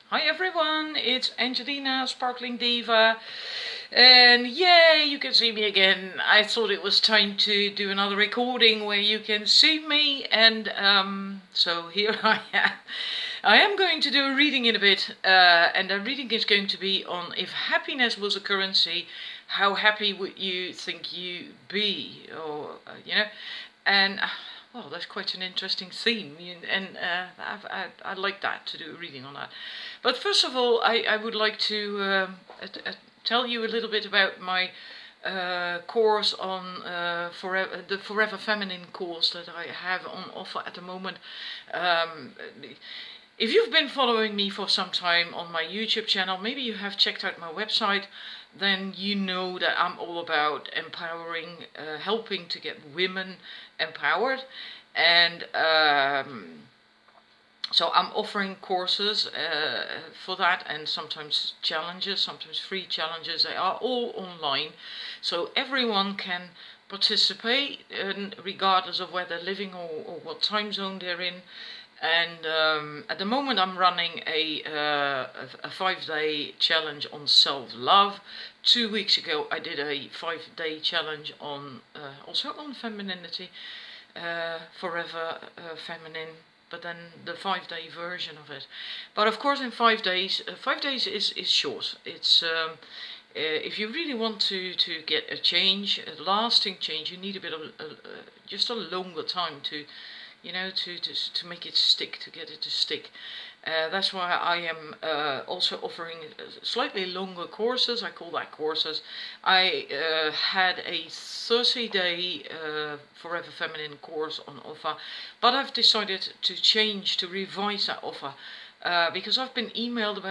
Hi everyone, it's Angelina, Sparkling Diva, and yay, you can see me again. I thought it was time to do another recording where you can see me, and so here I am. I am going to do a reading in a bit, and the reading is going to be on if happiness was a currency, how happy would you think you be, or and well, that's quite an interesting theme, and I'd like that to do a reading on that. But first of all, I would like to tell you a little bit about my course on the Forever Feminine course that I have on offer at the moment. Um, if you've been following me for some time on my YouTube channel, maybe you have checked out my website, then you know that I'm all about empowering, helping to get women empowered. And so I'm offering courses for that, and sometimes challenges, sometimes free challenges. They are all online, so everyone can participate, regardless of where they're living or what time zone they're in. And at the moment I'm running a 5-day challenge on self-love. 2 weeks ago I did a 5-day challenge on also on femininity, forever feminine, but then the 5-day version of it. But of course in 5 days, 5 days is short. It's if you really want to get a change, a lasting change, you need a bit of just a longer time to to make it stick, to get it to stick. That's why I am also offering slightly longer courses. I call that courses. I had a 30-day Forever Feminine course on offer, but I've decided to change, to revise that offer. Because I've been emailed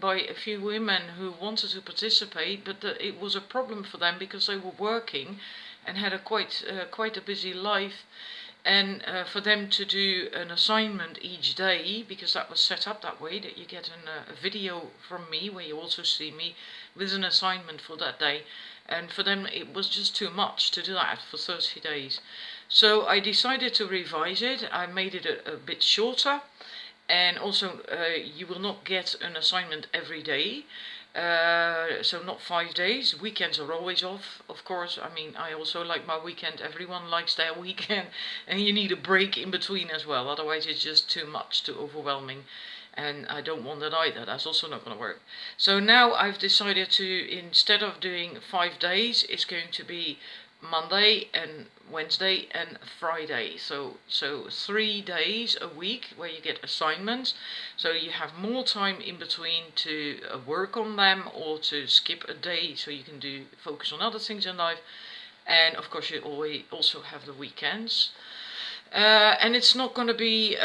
by a few women who wanted to participate, but it was a problem for them because they were working and had a quite a busy life, and for them to do an assignment each day, because that was set up that way, that you get a video from me where you also see me with an assignment for that day, and for them it was just too much to do that for 30 days. So I decided to revise it. I made it a bit shorter, and also you will not get an assignment every day. So not 5 days. Weekends are always off, of course. I mean, I also like my weekend. Everyone likes their weekend, and you need a break in between as well. Otherwise, it's just too much, too overwhelming, and I don't want that either. That's also not going to work. So now I've decided to, instead of doing 5 days, it's going to be Monday and Wednesday and Friday. So 3 days a week where you get assignments. So you have more time in between to work on them, or to skip a day so you can focus on other things in life. And of course you always also have the weekends. And it's not going to be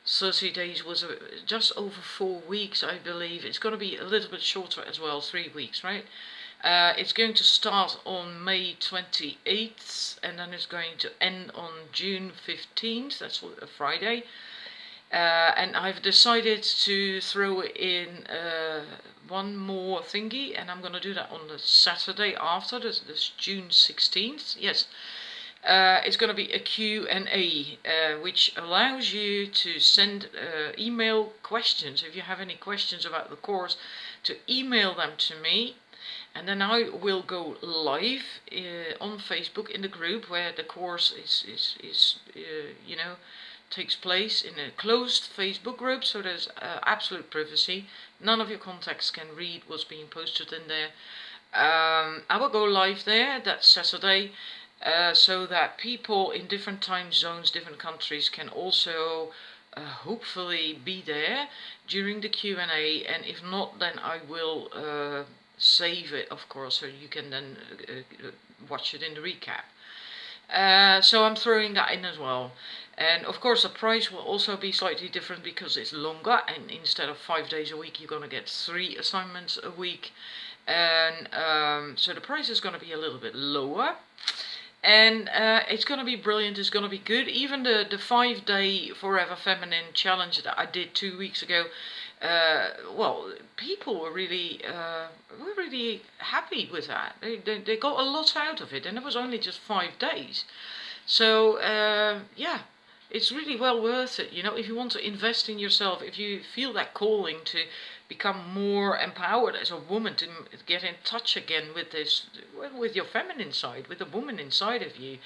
30 days, was just over 4 weeks, I believe. It's going to be a little bit shorter as well, 3 weeks, right? It's going to start on May 28th, and then it's going to end on June 15th, that's a Friday. And I've decided to throw in one more thingy, and I'm going to do that on the Saturday after, this June 16th, yes. It's going to be a Q&A, which allows you to send email questions. If you have any questions about the course, to email them to me. And then I will go live on Facebook in the group where the course is takes place, in a closed Facebook group, so there's absolute privacy. None of your contacts can read what's being posted in there. I will go live there that Saturday, so that people in different time zones, different countries, can also hopefully be there during the Q&A, and if not, then I will save it, of course, so you can then watch it in the recap. So I'm throwing that in as well. And of course the price will also be slightly different because it's longer, and instead of 5 days a week you're going to get 3 assignments a week. And so the price is going to be a little bit lower. And it's going to be brilliant, it's going to be good. Even the 5-day Forever Feminine challenge that I did 2 weeks ago, well, people were really happy with that. They got a lot out of it, and it was only just 5 days. So yeah, it's really well worth it. You know, if you want to invest in yourself, if you feel that calling to become more empowered as a woman, to get in touch again with this, with your feminine side, with the woman inside of you,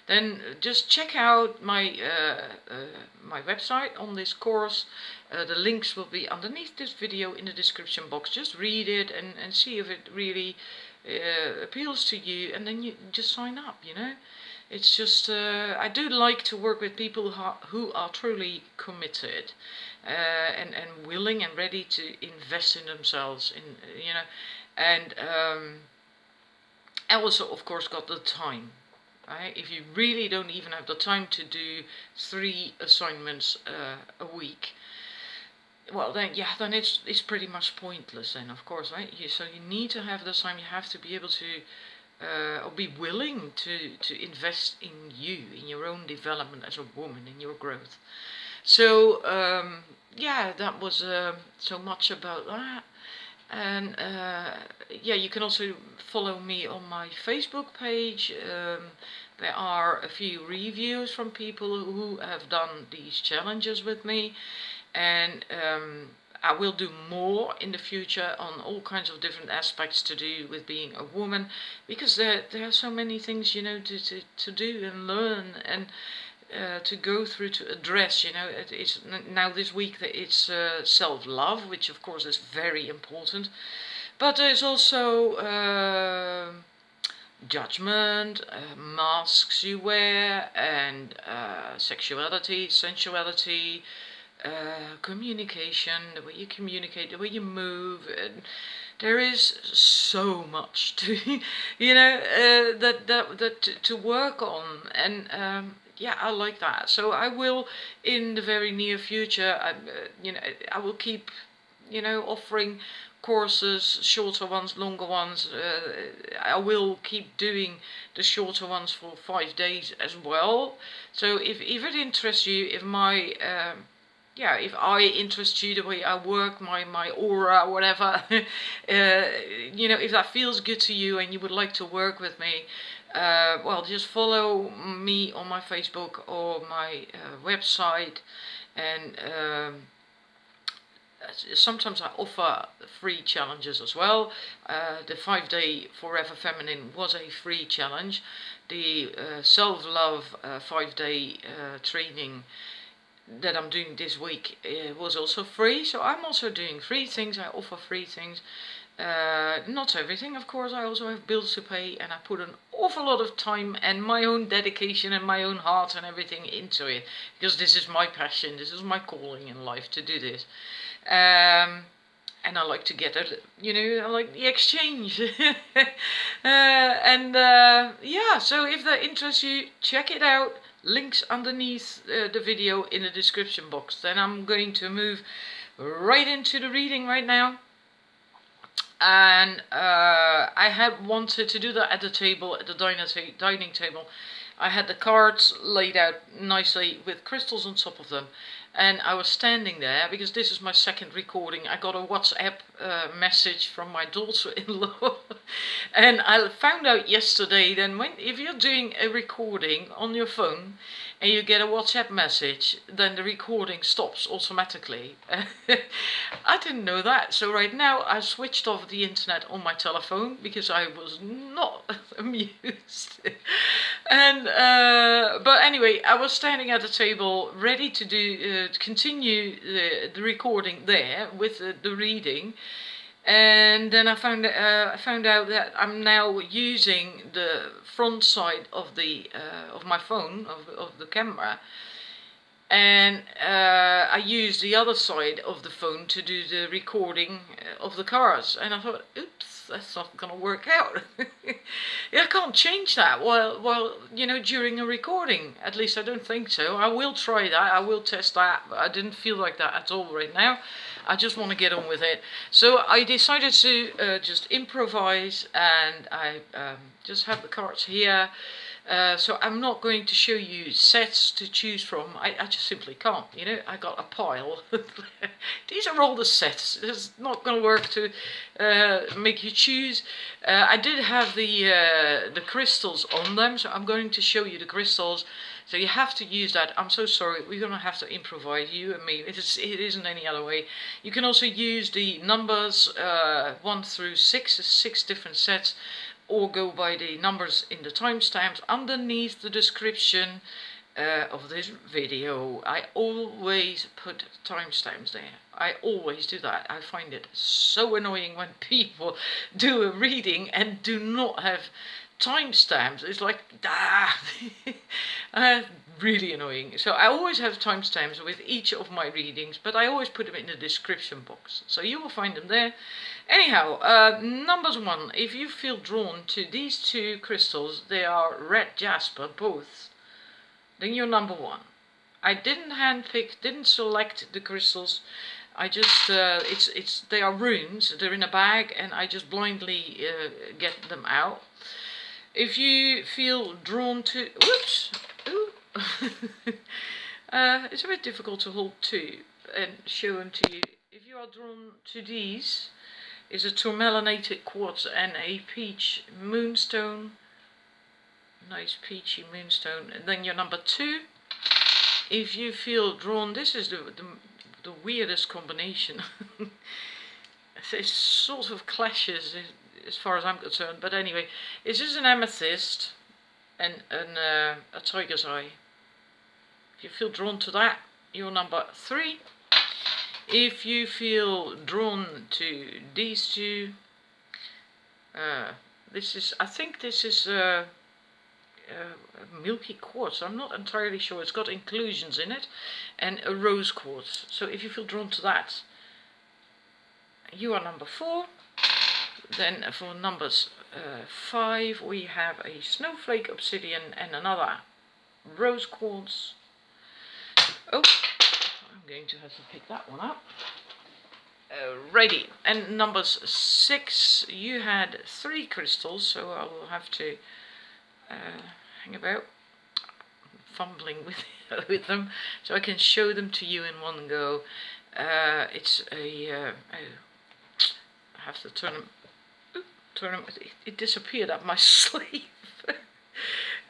then just check out my website on this course. The links will be underneath this video in the description box. Just read it and see if it really appeals to you, and then you just sign up, you know. It's just, I do like to work with people who are truly committed and willing and ready to invest in themselves, you know, and also, of course, got the time. Right? If you really don't even have the time to do 3 assignments a week, well then, yeah, then it's pretty much pointless then, of course, right? So you need to have the time. You have to be able to or be willing to invest in you, in your own development as a woman, in your growth. So yeah, that was so much about that. And yeah, you can also follow me on my Facebook page. There are a few reviews from people who have done these challenges with me, and I will do more in the future on all kinds of different aspects to do with being a woman, because there are so many things, you know, to do and learn, and to go through, to address. You know, it's now this week that it's self-love, which of course is very important, but there's also judgment, masks you wear, and sexuality, sensuality, communication, the way you communicate, the way you move, and there is so much to, you know, that to work on, and yeah, I like that. So I will, in the very near future, you know, I will keep, you know, offering courses, shorter ones, longer ones. I will keep doing the shorter ones for 5 days as well. So if it interests you, if my yeah, if I interest you, the way I work, my aura, whatever, you know, if that feels good to you and you would like to work with me, well, just follow me on my Facebook or my website, and sometimes I offer free challenges as well. The 5-day Forever Feminine was a free challenge. The self-love 5-day training that I'm doing this week was also free. So I'm also doing free things. I offer free things. Not everything, of course. I also have bills to pay, and I put an awful lot of time and my own dedication and my own heart and everything into it, because this is my passion, this is my calling in life, to do this. And I like to get it, you know, I like the exchange. Yeah, so if that interests you, check it out. Links underneath the video in the description box. Then I'm going to move right into the reading right now. And I had wanted to do that at the table, at the dining table. I had the cards laid out nicely with crystals on top of them. And I was standing there, because this is my second recording. I got a WhatsApp message from my daughter-in-law. And I found out yesterday that if you're doing a recording on your phone and you get a WhatsApp message, then the recording stops automatically. I didn't know that. So right now I switched off the internet on my telephone, because I was not amused. And but anyway, I was standing at the table ready to do to continue the recording there with the reading, and then I found out that I'm now using the front side of the of my phone, of the camera, and I used the other side of the phone to do the recording of the cards, and I thought, oops, that's not gonna work out. Yeah, I can't change that while you know, during a recording. At least I don't think so. I will try that, I will test that, but I didn't feel like that at all right now. I just want to get on with it. So I decided to just improvise, and I just have the cards here. So I'm not going to show you sets to choose from. I just simply can't, you know. I got a pile. These are all the sets. It's not going to work to make you choose. I did have the crystals on them, so I'm going to show you the crystals. So you have to use that. I'm so sorry, we're gonna have to improvise, you and me. It isn't any other way. You can also use the numbers 1 through 6, 6 different sets, or go by the numbers in the timestamps underneath the description of this video. I always put timestamps there. I always do that. I find it so annoying when people do a reading and do not have timestamps. It's like, really annoying. So I always have timestamps with each of my readings, but I always put them in the description box, so you will find them there. Anyhow, numbers 1, if you feel drawn to these 2 crystals, they are red jasper both, then you're number 1. I didn't handpick, didn't select the crystals. I just, they are runes, they're in a bag, and I just blindly get them out. If you feel drawn to, whoops, ooh, it's a bit difficult to hold 2 and show them to you. If you are drawn to these, is a tourmalinated quartz and a peach moonstone, nice peachy moonstone, and then you're number 2. If you feel drawn, this is the weirdest combination. It sort of clashes as far as I'm concerned, but anyway, this is an amethyst and a tiger's eye. If you feel drawn to that, you're number 3. If you feel drawn to these 2, I think this is milky quartz. I'm not entirely sure. It's got inclusions in it, and a rose quartz. So if you feel drawn to that, you are number 4. Then for numbers 5, we have a snowflake obsidian and another rose quartz. Oh, I'm going to have to pick that one up. Righty, and numbers 6, you had 3 crystals, so I will have to hang about fumbling with them, so I can show them to you in one go. It's a I have to turn them. It disappeared up my sleeve.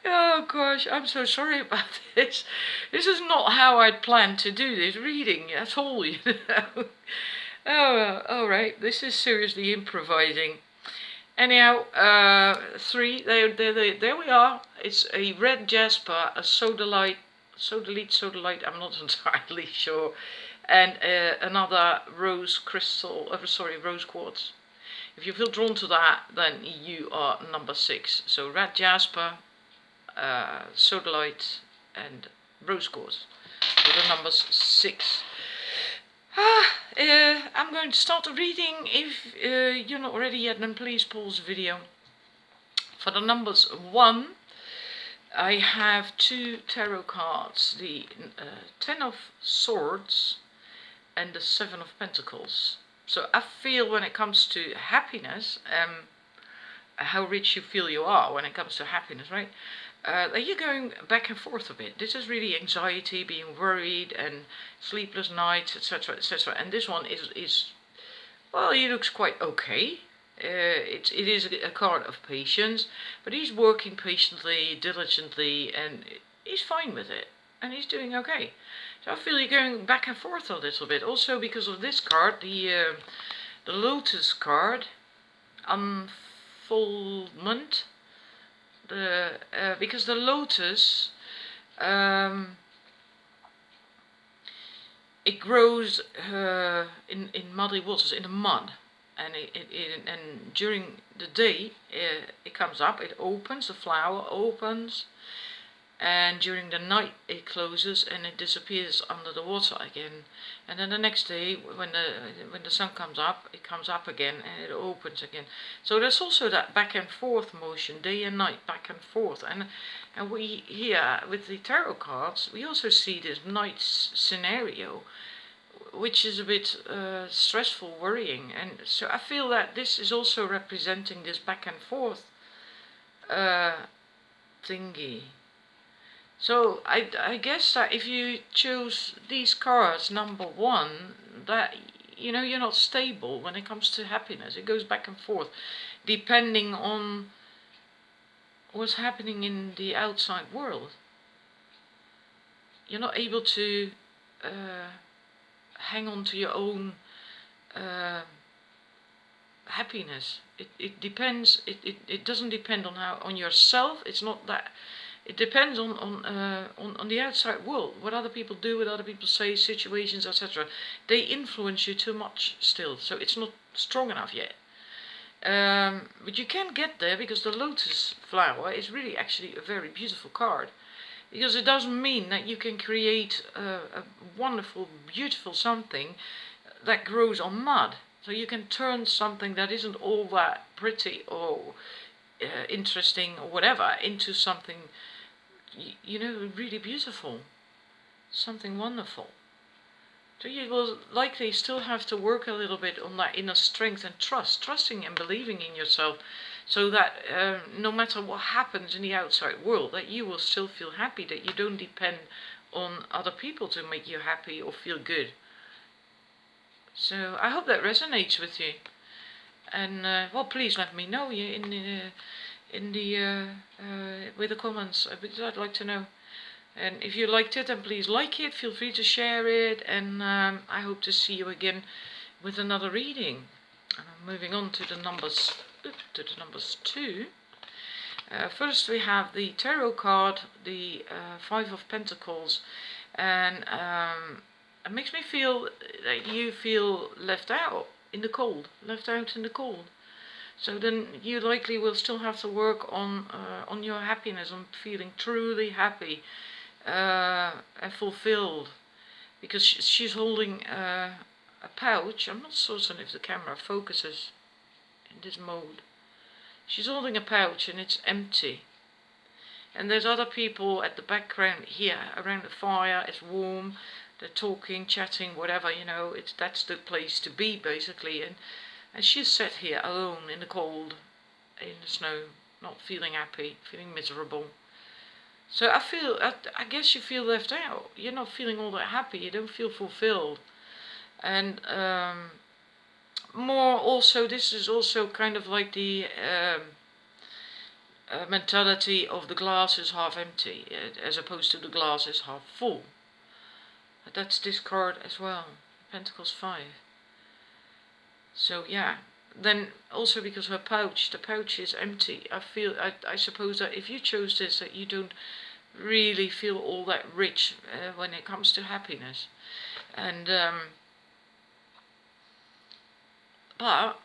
Oh gosh, I'm so sorry about this. This is not how I'd planned to do this reading at all, you know. Oh, alright, this is seriously improvising. Anyhow, 3, there we are. It's a red jasper, a sodalite, I'm not entirely sure, and another rose crystal, rose quartz. If you feel drawn to that, then you are number 6. So red jasper, sodalite, and rose quartz. So the numbers 6. I'm going to start the reading. If you're not ready yet, then please pause the video. For the numbers 1, I have 2 tarot cards, the 10 of Swords and the 7 of Pentacles. So I feel when it comes to happiness, how rich you feel you are when it comes to happiness, right? You're going back and forth a bit. This is really anxiety, being worried, and sleepless nights, etc., etc. And this one is well, he looks quite okay. It is a card of patience, but he's working patiently, diligently, and he's fine with it, and he's doing okay. So I feel you're going back and forth a little bit. Also because of this card, the Lotus card, unfoldment. Because the lotus, it grows in muddy waters, in the mud, and and during the day it comes up, it opens, the flower opens, and during the night it closes and it disappears under the water again. And then the next day, when the sun comes up, it comes up again and it opens again. So there's also that back and forth motion, day and night, back and forth. And we here with the tarot cards, we also see this night scenario, which is a bit stressful, worrying. And so I feel that this is also representing this back and forth thingy. So I guess that if you choose these cards, number 1, that you know you're not stable when it comes to happiness. It goes back and forth, depending on what's happening in the outside world. you're not able to hang on to your own happiness. It depends. It doesn't depend on yourself. It's not that. It depends on the outside world, what other people do, what other people say, situations, etc. They influence you too much still, so it's not strong enough yet. But you can get there, because the lotus flower is really actually a very beautiful card. Because it doesn't mean that you can create a wonderful, beautiful something that grows on mud. So you can turn something that isn't all that pretty or interesting or whatever into something, really beautiful. Something wonderful. So you will likely still have to work a little bit on that inner strength and trusting and believing in yourself, so that no matter what happens in the outside world, that you will still feel happy, that you don't depend on other people to make you happy or feel good. So I hope that resonates with you, and well, please let me know with the comments, because I'd like to know. And if you liked it, then please like it, feel free to share it, and I hope to see you again with another reading. And I'm moving on to the numbers 2. First we have the tarot card, the Five of Pentacles, and it makes me feel that you feel left out in the cold, So then you likely will still have to work on your happiness, on feeling truly happy and fulfilled, because she's holding a pouch. I'm not certain if the camera focuses in this mode. She's holding a pouch and it's empty, and there's other people at the background here around the fire. It's warm, they're talking, chatting, whatever, that's the place to be basically, and she's sat here alone in the cold, in the snow, not feeling happy, feeling miserable. So I guess you feel left out. You're not feeling all that happy. You don't feel fulfilled. And more also, this is also kind of like the mentality of the glass is half empty, as opposed to the glass is half full. That's this card as well, Pentacles 5. So yeah. Then also, because the pouch is empty, I suppose that if you chose this, that you don't really feel all that rich when it comes to happiness. And but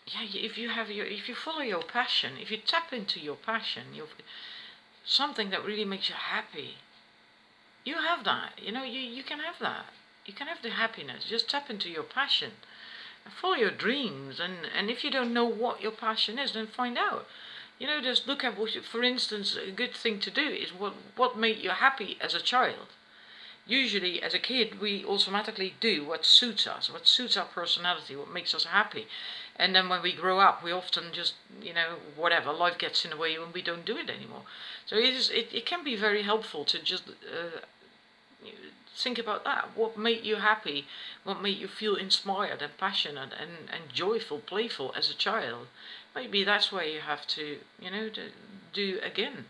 yeah, if you follow your passion, if you tap into your passion, something that really makes you happy, you have that. You can have that. You can have the happiness. Just tap into your passion. Follow your dreams, and if you don't know what your passion is, then find out. Just look at for instance, a good thing to do is what made you happy as a child. Usually, as a kid, we automatically do what suits us, what suits our personality, what makes us happy. And then when we grow up, we often just, whatever, life gets in the way and we don't do it anymore. So it can be very helpful to just think about that. What made you happy? What made you feel inspired and passionate and joyful, playful as a child? Maybe that's where you have to, to do again.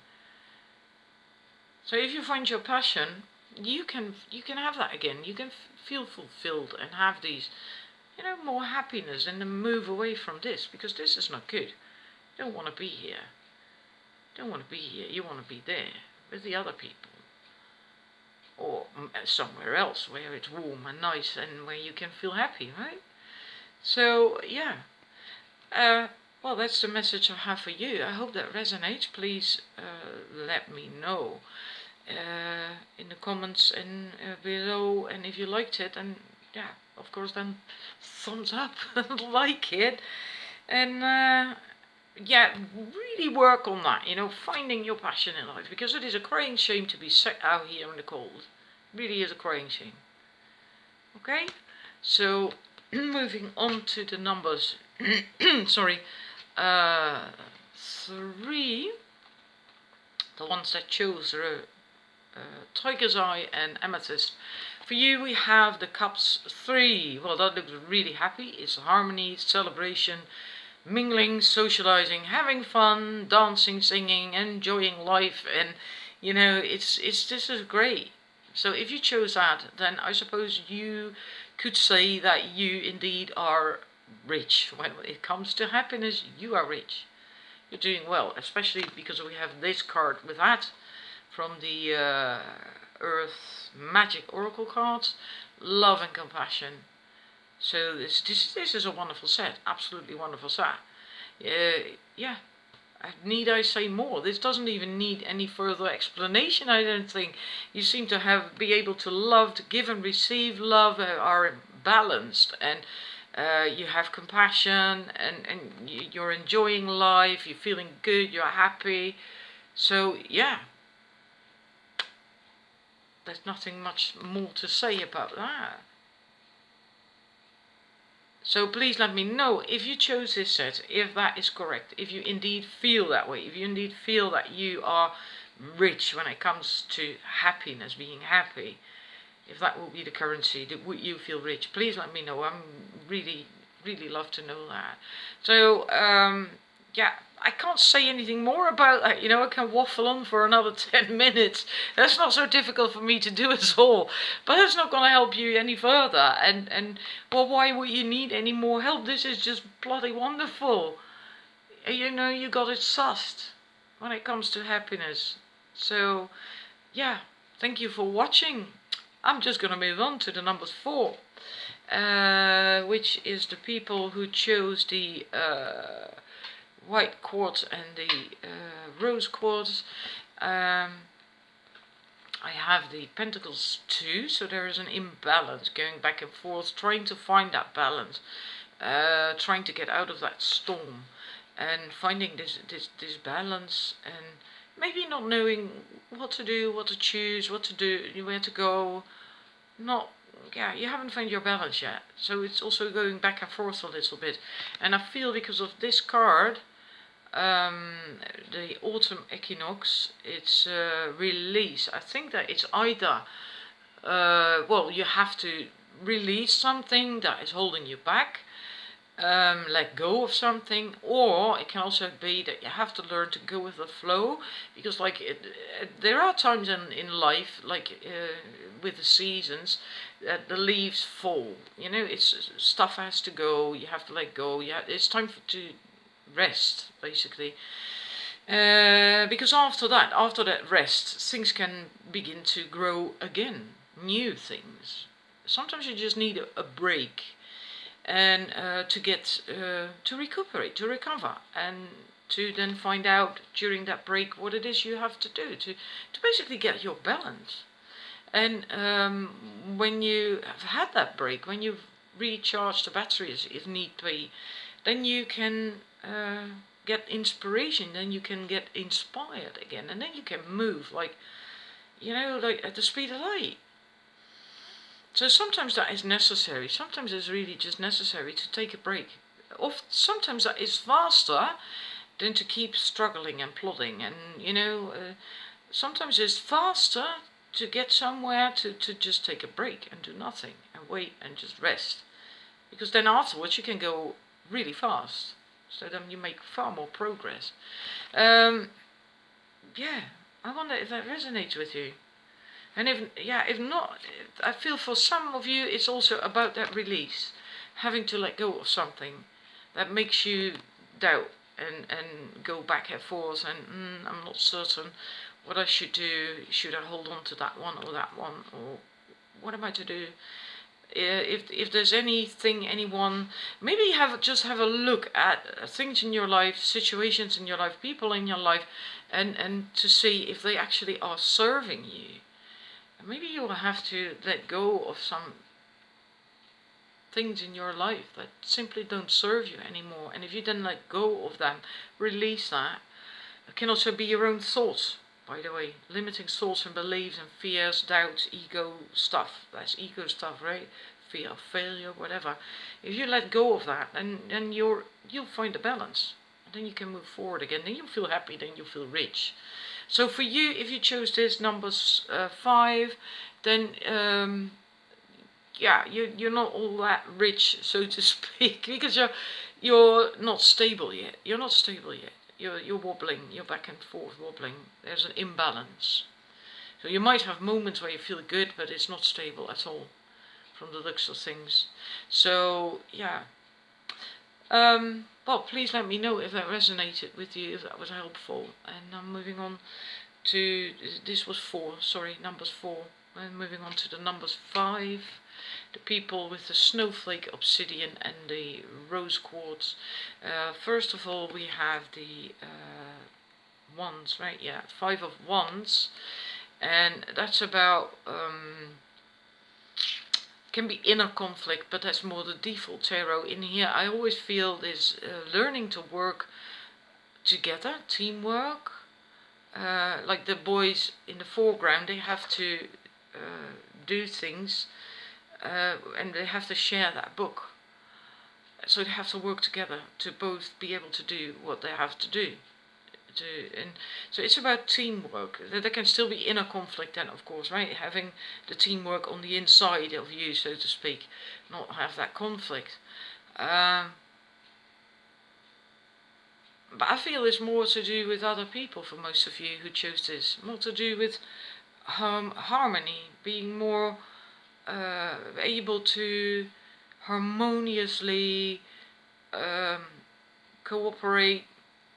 So if you find your passion, you can have that again. You can feel fulfilled and have these, more happiness, and then move away from this, because this is not good. You don't want to be here. You don't want to be here. You want to be there with the other people, or somewhere else where it's warm and nice and where you can feel happy, right? So yeah, well, that's the message I have for you. I hope that resonates. Please let me know in the comments and below, and if you liked it, and yeah, of course, then thumbs up, like it, and yeah, really work on that, finding your passion in life, because it is a crying shame to be set out here in the cold. It really is a crying shame. Okay, so moving on to the numbers. Sorry, 3. The ones that chose Tiger's Eye and Amethyst. For you, we have the Cups 3. Well, that looks really happy. It's harmony, celebration, mingling, socializing, having fun, dancing, singing, enjoying life, and You know, this is great. So if you chose that, then I suppose you could say that you indeed are rich. When it comes to happiness, you are rich. You're doing well, especially because we have this card with that from the Earth Magic Oracle cards, love and compassion. So this is a wonderful set, absolutely wonderful set. Yeah, need I say more? This doesn't even need any further explanation, I don't think. You seem to be able to love, to give and receive love, are balanced, and you have compassion, and you're enjoying life, you're feeling good, you're happy. So yeah, there's nothing much more to say about that. So please let me know if you chose this set, if that is correct, if you indeed feel that way, if you indeed feel that you are rich when it comes to happiness, being happy, if that will be the currency, would you feel rich? Please let me know. I'm really, really love to know that. So, yeah, I can't say anything more about that. You know, I can waffle on for another 10 minutes. That's not so difficult for me to do at all. But that's not going to help you any further. And well, why would you need any more help? This is just bloody wonderful. You know, you got it sussed when it comes to happiness. So, yeah, thank you for watching. I'm just going to move on to the numbers 4. Which is the people who chose the white quartz and the rose quartz. I have the Pentacles 2, so there is an imbalance going back and forth, trying to find that balance, trying to get out of that storm, and finding this balance, and maybe not knowing what to do, what to choose, what to do, where to go. You haven't found your balance yet, so it's also going back and forth a little bit. And I feel because of this card, the autumn equinox, it's release. I think that it's either well, you have to release something that is holding you back, let go of something, or it can also be that you have to learn to go with the flow, because like there are times in life, like with the seasons, that the leaves fall. You know, it's stuff has to go. You have to let go. Yeah, it's time to rest, basically. Because after that rest, things can begin to grow again, new things. Sometimes you just need a break, and to get to recuperate, to recover, and to then find out during that break what it is you have to do to basically get your balance. And when you have had that break, when you've recharged the batteries if need be, then you can get inspiration, then you can get inspired again, and then you can move like, you know, like at the speed of light. So sometimes that is necessary. Sometimes it's really just necessary to take a break. Sometimes that is faster than to keep struggling and plodding. And, you know, sometimes it's faster to get somewhere to just take a break and do nothing and wait and just rest. Because then afterwards you can go really fast. So then you make far more progress. Yeah, I wonder if that resonates with you. And if not, I feel for some of you it's also about that release, having to let go of something that makes you doubt and go back and forth, and I'm not certain what I should do. Should I hold on to that one, or what am I to do? If there's anyone, maybe just have a look at things in your life, situations in your life, people in your life, and to see if they actually are serving you. Maybe you will have to let go of some things in your life that simply don't serve you anymore. And if you then let go of them, release that. It can also be your own thoughts, by the way. Limiting thoughts and beliefs and fears, doubts, ego stuff. That's ego stuff, right? Fear of failure, whatever. If you let go of that, then you'll find a balance. And then you can move forward again. Then you'll feel happy, then you'll feel rich. So for you, if you chose this numbers 5, then yeah, you're not all that rich, so to speak, because you're not stable yet. You're not stable yet. you're wobbling, you're back and forth wobbling. There's an imbalance. So you might have moments where you feel good, but it's not stable at all, from the looks of things. So yeah. Well, please let me know if that resonated with you, if that was helpful. And I'm moving on to, this was 4, sorry, numbers 4. And moving on to the numbers 5. The people with the snowflake obsidian and the rose quartz. First of all, we have the wands, right? Yeah, 5 of wands. And that's about, can be inner conflict, but that's more the default tarot. In here, I always feel this learning to work together, teamwork. Like the boys in the foreground, they have to do things, and they have to share that book. So they have to work together to both be able to do what they have to do. And so it's about teamwork. There can still be inner conflict then, of course, right? Having the teamwork on the inside of you, so to speak, not have that conflict. But I feel it's more to do with other people for most of you who chose this. More to do with harmony, being more able to harmoniously cooperate,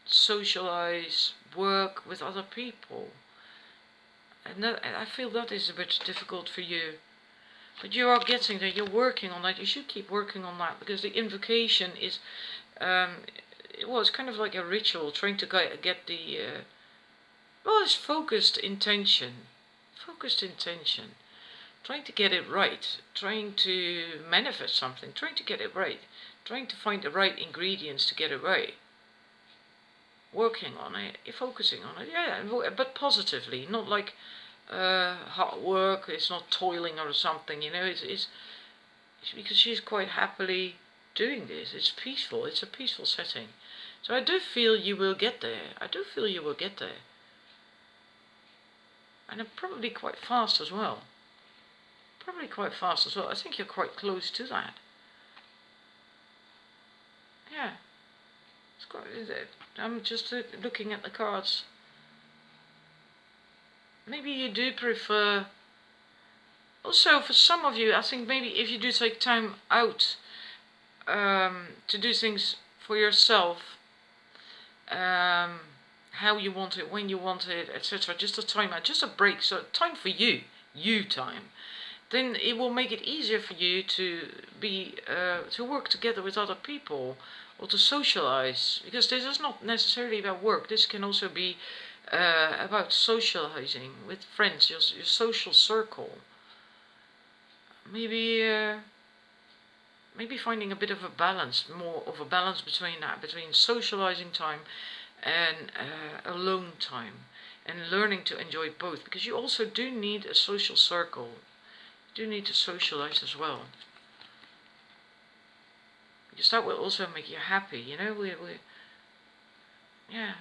socialize, work with other people. And that, I feel that is a bit difficult for you. But you are getting there, you're working on that. You should keep working on that, because the invocation is, well, it's kind of like a ritual, trying to get the, well, it's focused intention. Focused intention. Trying to get it right. Trying to manifest something. Trying to get it right. Trying to find the right ingredients to get it right. Working on it, focusing on it, yeah, but positively, not like hard work. It's not toiling or something, you know. It's because she's quite happily doing this. It's peaceful. It's a peaceful setting. So I do feel you will get there. I do feel you will get there, and probably quite fast as well. Probably quite fast as well. I think you're quite close to that. Yeah. I'm just looking at the cards. Maybe you do prefer. Also, for some of you, I think maybe if you do take time out to do things for yourself, how you want it, when you want it, etc. Just a time out, just a break, so time for you time. Then it will make it easier for you to be to work together with other people, or to socialize, because this is not necessarily about work. This can also be about socializing with friends, your social circle. Maybe maybe finding a bit of a balance, more of a balance between that, between socializing time and alone time, and learning to enjoy both, because you also do need a social circle. You do need to socialize as well, because that will also make you happy, you know. Yeah.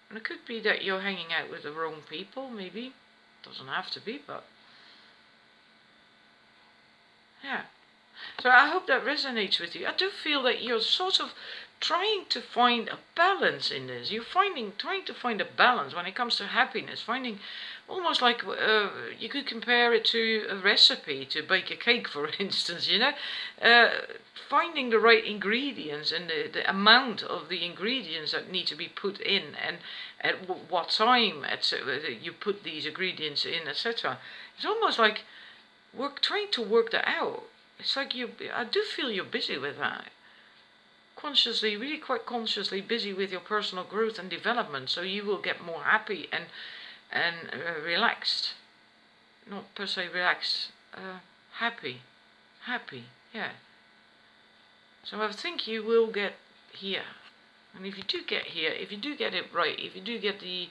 And it could be that you're hanging out with the wrong people, maybe. Doesn't have to be, but yeah. So I hope that resonates with you. I do feel that you're sort of trying to find a balance in this. You're trying to find a balance when it comes to happiness. Finding almost like you could compare it to a recipe to bake a cake, for instance. You know, finding the right ingredients and the amount of the ingredients that need to be put in, and at what time you put these ingredients in, etc. It's almost like trying to work that out. It's like I do feel you're busy with that. Consciously, really quite consciously busy with your personal growth and development, so you will get more happy and relaxed. Not per se relaxed, happy, yeah. So I think you will get here, and if you do get here, if you do get it right, if you do get you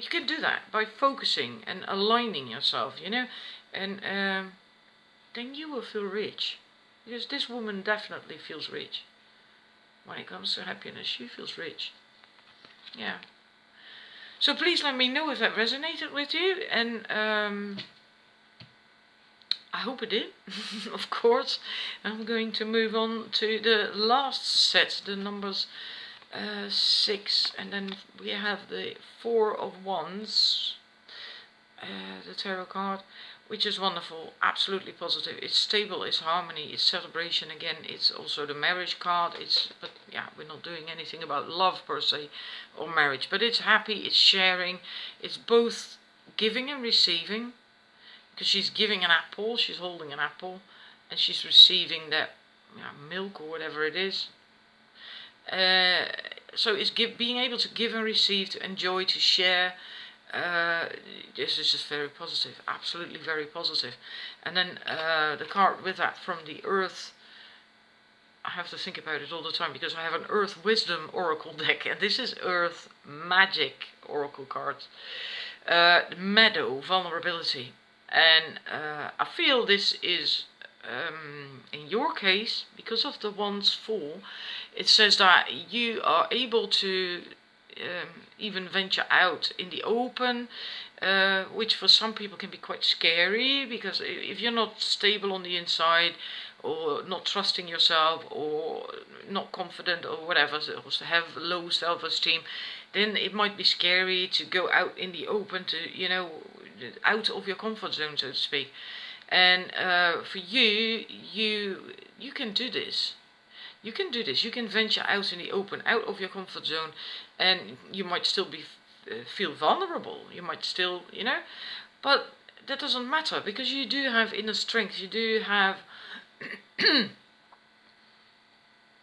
can do that by focusing and aligning yourself, you know, and then you will feel rich, because this woman definitely feels rich. When it comes to happiness, she feels rich. Yeah. So please let me know if that resonated with you, and I hope it did, of course. I'm going to move on to the last set, the numbers 6, and then we have the 4 of Wands, the tarot card, which is wonderful, absolutely positive. It's stable, it's harmony, it's celebration again. It's also the marriage card. But yeah, we're not doing anything about love per se or marriage, but it's happy, it's sharing, it's both giving and receiving, because she's giving an apple, she's holding an apple, and she's receiving that milk or whatever it is. So it's being able to give and receive, to enjoy, to share. This is just very positive, absolutely very positive. And then the card with that from the Earth, I have to think about it all the time because I have an Earth Wisdom Oracle deck, and this is Earth Magic Oracle cards. Meadow, vulnerability. And I feel this is, in your case, because of the Wands 4, it says that you are able to even venture out in the open, which for some people can be quite scary, because if you're not stable on the inside, or not trusting yourself, or not confident, or whatever, or have low self-esteem, then it might be scary to go out in the open, to, out of your comfort zone, so to speak. And for you can do this. You can do this. You can venture out in the open, out of your comfort zone, and you might still feel vulnerable. You might still, but that doesn't matter, because you do have inner strength. You do have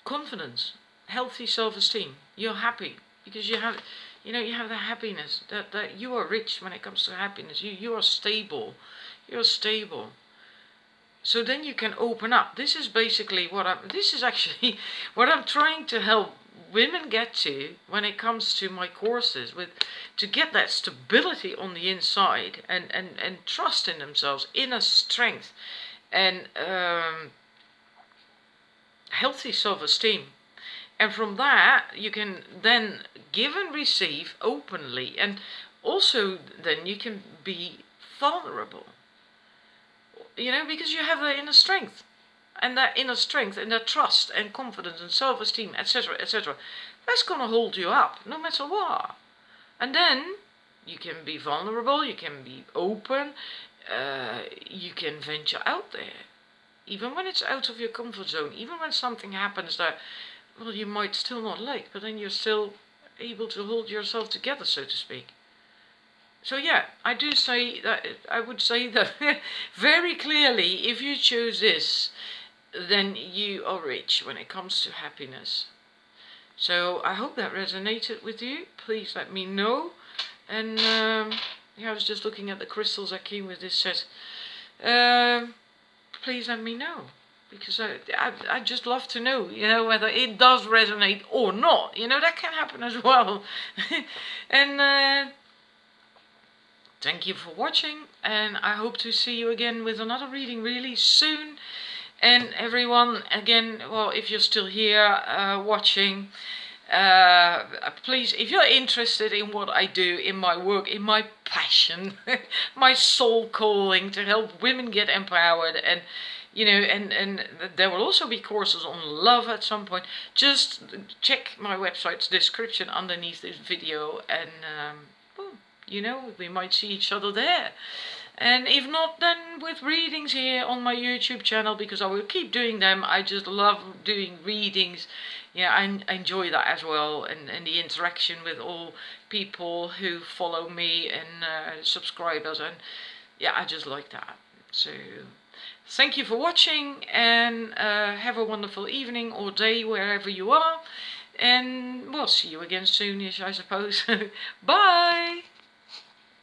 confidence, healthy self-esteem. You're happy because you have the happiness that you are rich when it comes to happiness. You are stable. You're stable. So then you can open up. This is basically this is actually what I'm trying to help women get to when it comes to my courses, to get that stability on the inside, and trust in themselves, inner strength, and healthy self-esteem. And from that you can then give and receive openly, and also then you can be vulnerable. Because you have that inner strength, and that trust and confidence and self-esteem, etc., etc. That's going to hold you up no matter what. And then you can be vulnerable, you can be open, you can venture out there, even when it's out of your comfort zone, even when something happens that, well, you might still not like, but then you're still able to hold yourself together, so to speak. So yeah, I would say that very clearly, if you choose this, then you are rich when it comes to happiness. So I hope that resonated with you. Please let me know. And I was just looking at the crystals that came with this set. Please let me know, because I just love to know, whether it does resonate or not. That can happen as well. And thank you for watching, and I hope to see you again with another reading really soon. And everyone, again, well, if you're still here watching, please, if you're interested in what I do, in my work, in my passion, my soul calling to help women get empowered, and and there will also be courses on love at some point. Just check my website's description underneath this video, and we might see each other there. And if not, then with readings here on my YouTube channel, because I will keep doing them. I just love doing readings. Yeah, I enjoy that as well, and the interaction with all people who follow me and subscribers, and yeah, I just like that. So thank you for watching, and have a wonderful evening or day wherever you are, and we'll see you again soonish, I suppose. Bye!